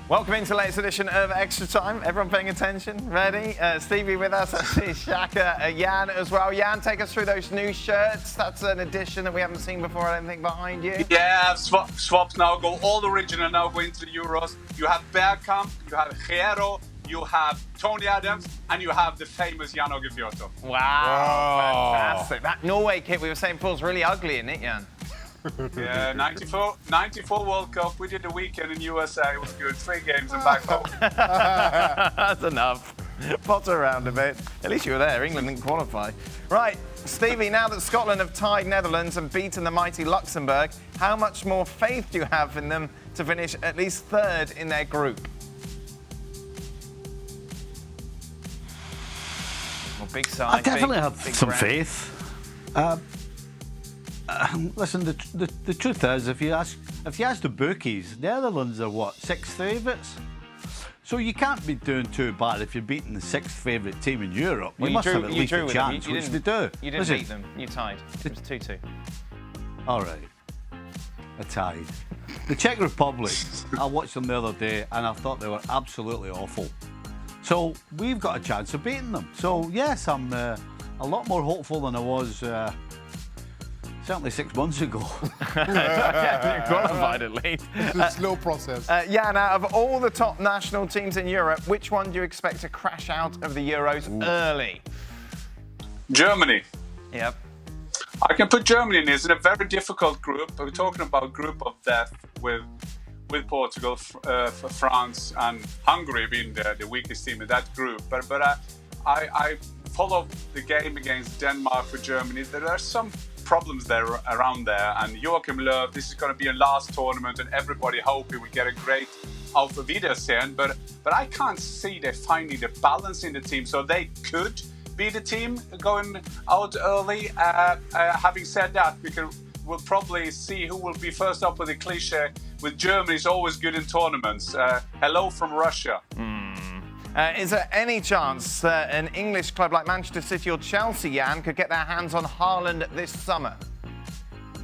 Welcome into the latest edition of Extra Time. Everyone paying attention? Ready? Stevie with us. I see Shaka, Jan as well. Jan, take us through those new shirts. That's an addition that we haven't seen before, I don't think, behind you. Yeah, swaps now go all original now go into the Euros. You have Bergkamp, you have Hierro, you have Tony Adams, and you have the famous Aage Fjortoft. Wow, fantastic. That Norway kit we were saying before is really ugly, isn't it, Jan? Yeah, 94 World Cup. We did a weekend in USA. It was good. 3 games and back home. That's enough. Potter around a bit. At least you were there. England didn't qualify. Right, Stevie, now that Scotland have tied Netherlands and beaten the mighty Luxembourg, how much more faith do you have in them to finish at least 3rd in their group? Well, big side. I definitely have some brand. faith. Listen, the truth is, if you ask the bookies, Netherlands are what, 6th favourites? So you can't be doing too bad if you're beating the 6th favourite team in Europe. Well, you must have at least a chance, which they do. You didn't beat them. You tied. It was 2-2. All right, a tied. The Czech Republic, I watched them the other day, and I thought they were absolutely awful. So we've got a chance of beating them. So yes, I'm a lot more hopeful than I was. Certainly 6 months ago. Yeah, you qualified at least. It's a slow process. Jan, out of all the top national teams in Europe, which one do you expect to crash out of the Euros early? Germany. Yep. I can put Germany in. It's in a very difficult group. We're talking about group of death with Portugal, France, and Hungary being the weakest team in that group. But I follow the game against Denmark for Germany. There are some problems there around there, and Joachim Löw, this is going to be a last tournament, and everybody hope he will get a great Auf Wiedersehen, but I can't see they finding the balance in the team, so they could be the team going out early. Having said that, we'll probably see who will be first up with the cliche. With Germany, is always good in tournaments. Hello from Russia. Is there any chance that an English club like Manchester City or Chelsea, Jan, could get their hands on Haaland this summer?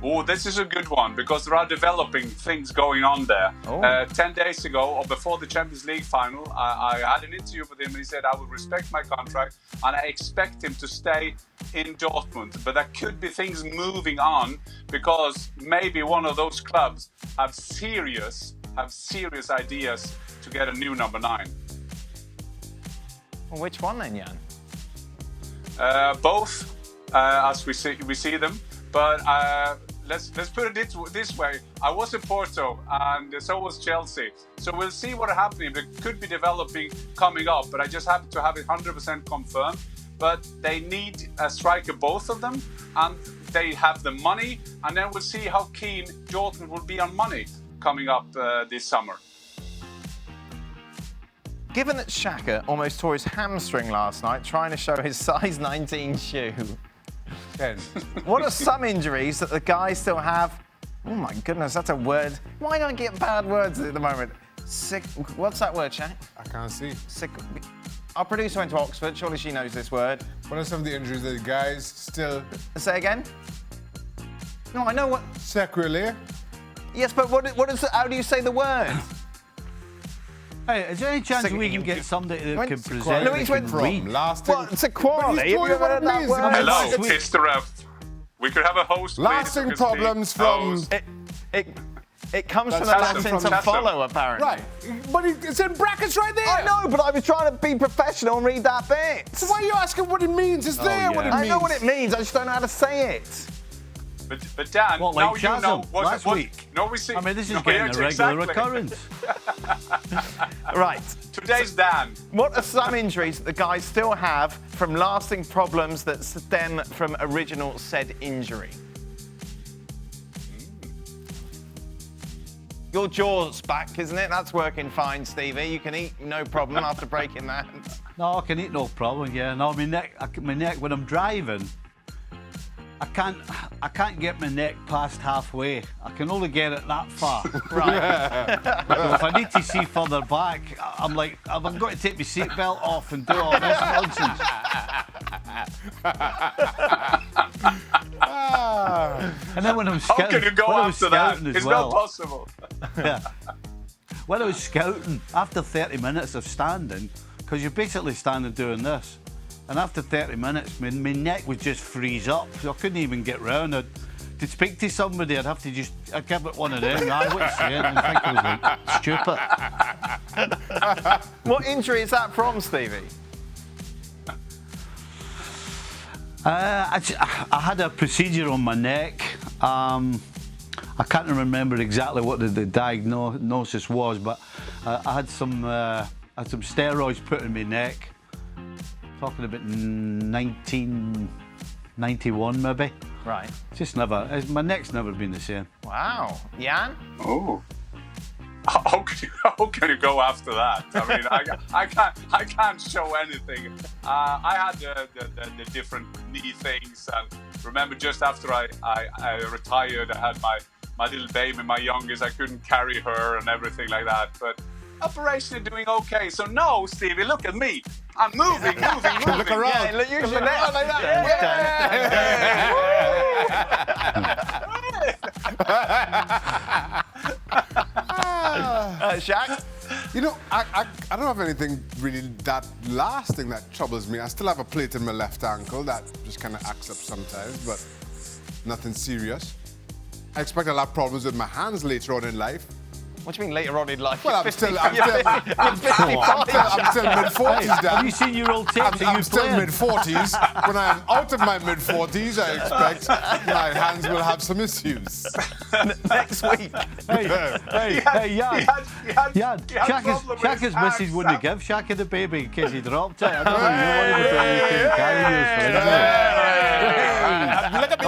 Oh, this is a good one because there are developing things going on there. 10 days ago, or before the Champions League final, I had an interview with him and he said, I will respect my contract and I expect him to stay in Dortmund. But there could be things moving on because maybe one of those clubs have serious ideas to get a new number 9. Well, which one then, Jan? Both, as we see them. But let's put it this way. I was in Porto, and so was Chelsea. So we'll see what happening. It could be developing coming up, but I just have to have it 100% confirmed. But they need a striker, both of them, and they have the money. And then we'll see how keen Dortmund will be on money coming up this summer. Given that Shaka almost tore his hamstring last night trying to show his size 19 shoe, 10. what are some injuries that the guys still have? Oh my goodness, that's a word. Why don't I get bad words at the moment? Sick. What's that word, Shaq? I can't see. Sick. Our producer went to Oxford. Surely she knows this word. What are some of the injuries that the guys still... Say again? No, I know what... Sacrilege? Yes, but what is how do you say the word? Hey, is there any chance we can get somebody that can present? Louise went read? Lasting... What? It's a quality. Have you ever heard that word? Hello, Mr. We could have a host. Lasting problems from... It comes from the Latin to follow, apparently. Right, but it's in brackets right there. I know, but I was trying to be professional and read that bit. So why are you asking what it means? It's there what it means. I know what it means, I just don't know how to say it. But Dan, what, now like you know last week? No, we see. I mean, this is getting a regular occurrence. Right. Today's Dan. What are some injuries that the guys still have from lasting problems that stem from original said injury? Your jaw's back, isn't it? That's working fine, Stevie. You can eat no problem after breaking that. No, I can eat no problem. Yeah, no, my neck when I'm driving, I can't get my neck past halfway. I can only get it that far. Right. So if I need to see further back, I'm like, I've got to take my seatbelt off and do all this nonsense. And then when I'm scouting, how can you go after that? It's not possible. Yeah. when I was scouting, after 30 minutes of standing, because you're basically standing doing this, and after 30 minutes, my neck would just freeze up, so I couldn't even get round. To speak to somebody, I'd have to I'd give it one of them. I wouldn't say it, and I think I was like, stupid. What injury is that from, Stevie? I had a procedure on my neck. I can't remember exactly what the diagnosis was, but I had some steroids put in my neck. Talking about 1991, maybe. Right. Just never. My neck's never been the same. Wow. Jan? Oh. How can you go after that? I mean, I can't show anything. I had the different knee things, and remember just after I retired, I had my little baby, my youngest. I couldn't carry her and everything like that. But operationally doing okay. So no, Stevie, look at me. I'm moving. Look around. Yeah, look, use your neck like that. Shaq? You know, I don't have anything really that lasting that troubles me. I still have a plate in my left ankle that just kind of acts up sometimes, but nothing serious. I expect I'll have problems with my hands later on in life. What do you mean later on in life? Well, I'm still mid-40s, Dan. Have you seen your old tapes? I'm still mid-40s. When I am out of my mid-40s, I expect my hands will have some issues. Next week. Hey, Jan. Shaka's missus wouldn't give Shaka the baby in case he dropped it. I don't know, you wanted the baby, you couldn't carry yours. Look at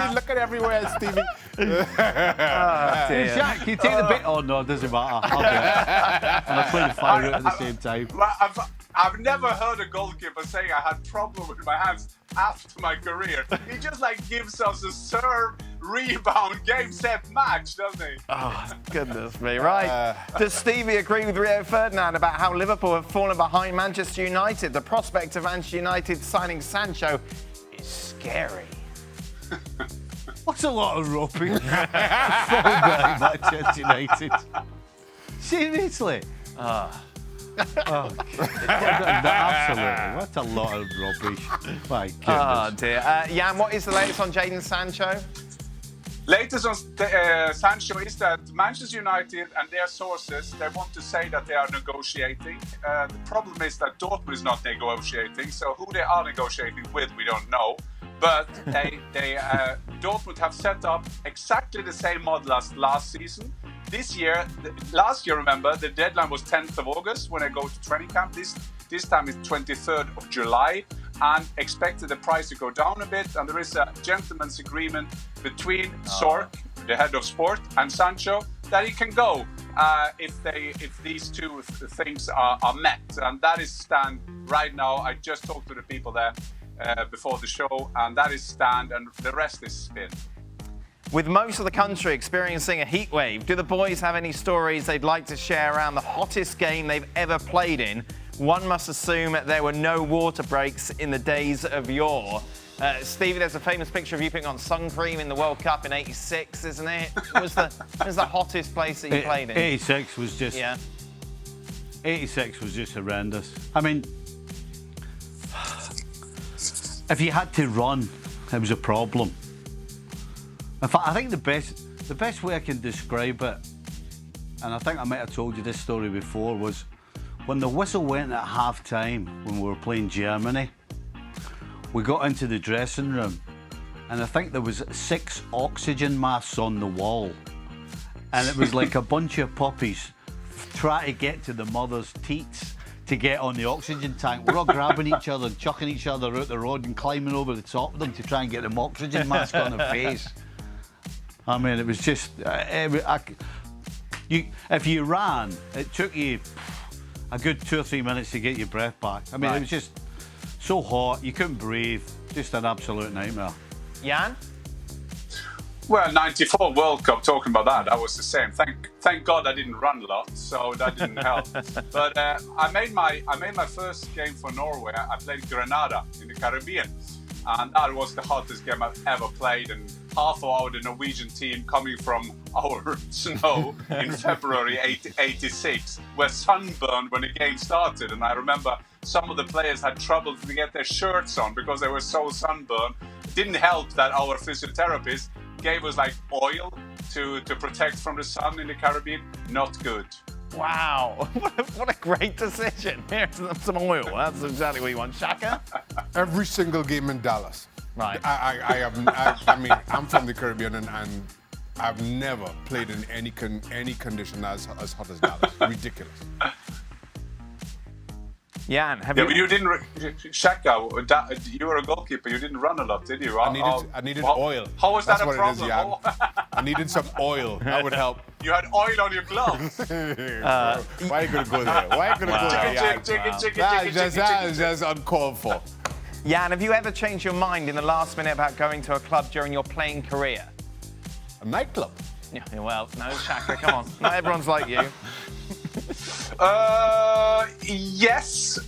me, look at everywhere, Stevie. Shaq, you take the bit. Oh no, it doesn't matter. I'll do it. And I play the fire out at the same time. I've never heard a goalkeeper saying I had problem with my hands after my career. He just gives us a serve, rebound, game, set, match, doesn't he? Oh, goodness me. Right. Does Stevie agree with Rio Ferdinand about how Liverpool have fallen behind Manchester United? The prospect of Manchester United signing Sancho is scary. What's a lot of rubbish? Manchester United. Seriously? Absolutely. What a lot of rubbish. My goodness. Oh, dear. Jan, what is the latest on Jadon Sancho? Latest on Sancho is that Manchester United and their sources, they want to say that they are negotiating. The problem is that Dortmund is not negotiating, so who they are negotiating with, we don't know. But Dortmund have set up exactly the same model as last season. Last year, remember, the deadline was 10th of August when I go to training camp. This time it's 23rd of July, and expected the price to go down a bit. And there is a gentleman's agreement between Sork, the head of sport, and Sancho that he can go if these two things are met. And that is stand right now. I just talked to the people there before the show, and that is stand, and the rest is spin. With most of the country experiencing a heat wave, do the boys have any stories they'd like to share around the hottest game they've ever played in? One must assume there were no water breaks in the days of yore. Stevie, there's a famous picture of you putting on sun cream in the World Cup in '86, isn't it? What was the hottest place that you played in? 86 was just... Yeah. 86 was just horrendous. I mean, if you had to run, it was a problem. In fact, I think the best way I can describe it, and I think I might have told you this story before, was when the whistle went at half-time when we were playing Germany, we got into the dressing room, and I think there was 6 oxygen masks on the wall, and it was like a bunch of puppies trying to get to the mother's teats to get on the oxygen tank. We're all grabbing each other and chucking each other out the road and climbing over the top of them to try and get them oxygen mask on their face. I mean, it was just... if you ran, it took you a good 2 or 3 minutes to get your breath back. I mean, It was just so hot, you couldn't breathe. Just an absolute nightmare. Jan? Well, 94 World Cup, talking about that was the same. Thank God I didn't run a lot, so that didn't help. But I made my first game for Norway. I played Grenada in the Caribbean, and that was the hottest game I've ever played. And half of the Norwegian team coming from our snow in February 86 were sunburned when the game started. And I remember some of the players had trouble to get their shirts on because they were so sunburned. It didn't help that our physiotherapist gave us like oil to protect from the sun in the Caribbean. Not good. Wow, what a great decision. Here's some oil. That's exactly what you want. Shaka? Every single game in Dallas. Right. I mean, I'm from the Caribbean and I've never played in any condition as hot as Dallas. Ridiculous. Jan, have Yeah, you... but you didn't, Shaka, you were a goalkeeper. You didn't run a lot, did you? I needed oil. How was That's that a what problem? It is, Jan. I needed some oil. That would help. You had oil on your gloves. Why are you going to go there? Why are you going to go there? That is just uncalled for. Jan, have you ever changed your mind in the last minute about going to a club during your playing career? A nightclub? Yeah, well, no, Shaka, come on. Not everyone's like you. Yes.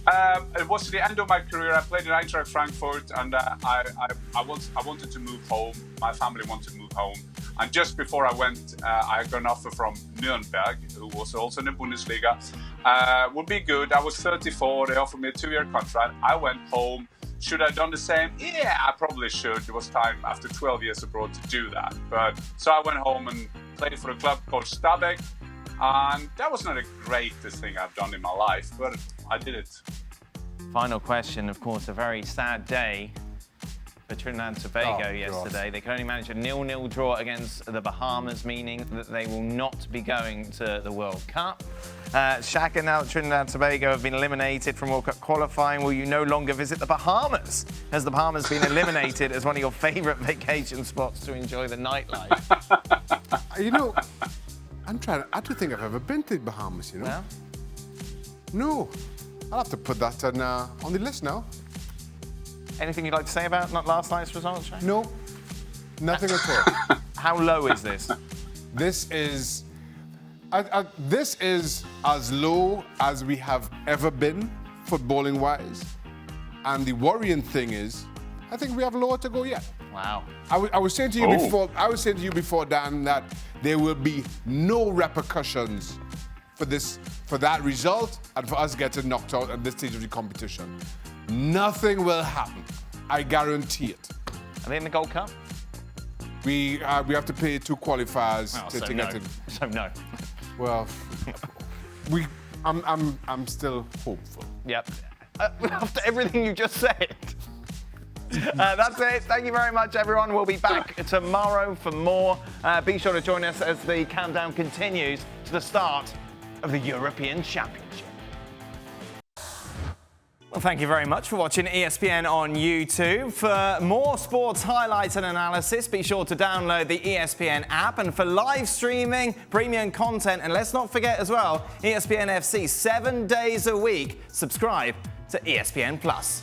It was at the end of my career. I played in Eintracht Frankfurt, and I wanted to move home. My family wanted to move home. And just before I went, I got an offer from Nuremberg, who was also in the Bundesliga. Would be good. I was 34. They offered me a 2-year contract. I went home. Should I have done the same? Yeah, I probably should. It was time after 12 years abroad to do that. But so I went home and played for a club called Stabæk. And that was not the greatest thing I've done in my life, but I did it. Final question, of course, a very sad day for Trinidad and Tobago yesterday. God. They could only manage a 0-0 draw against the Bahamas, meaning that they will not be going to the World Cup. Shaka, now that Trinidad and Tobago have been eliminated from World Cup qualifying, will you no longer visit the Bahamas? Has the Bahamas been eliminated as one of your favourite vacation spots to enjoy the nightlife? You know, I don't think I've ever been to the Bahamas, you know? Well? No. I'll have to put that on the list now. Anything you'd like to say about last night's results, Shaka? No. Nothing at all. How low is this? This is as low as we have ever been, footballing-wise. And the worrying thing is, I think we have lower to go yet. Wow. I was saying to you before. I was saying to you before, Dan, that there will be no repercussions for that result and for us getting knocked out at this stage of the competition. Nothing will happen. I guarantee it. Are they in the Gold Cup? We have to pay 2 qualifiers to get in. So no. Well, I'm still hopeful. Yep. After everything you just said. That's it. Thank you very much, everyone. We'll be back tomorrow for more. Be sure to join us as the countdown continues to the start of the European Championship. Well, thank you very much for watching ESPN on YouTube. For more sports highlights and analysis, be sure to download the ESPN app. And for live streaming, premium content, and let's not forget as well, ESPN FC 7 days a week. Subscribe to ESPN Plus.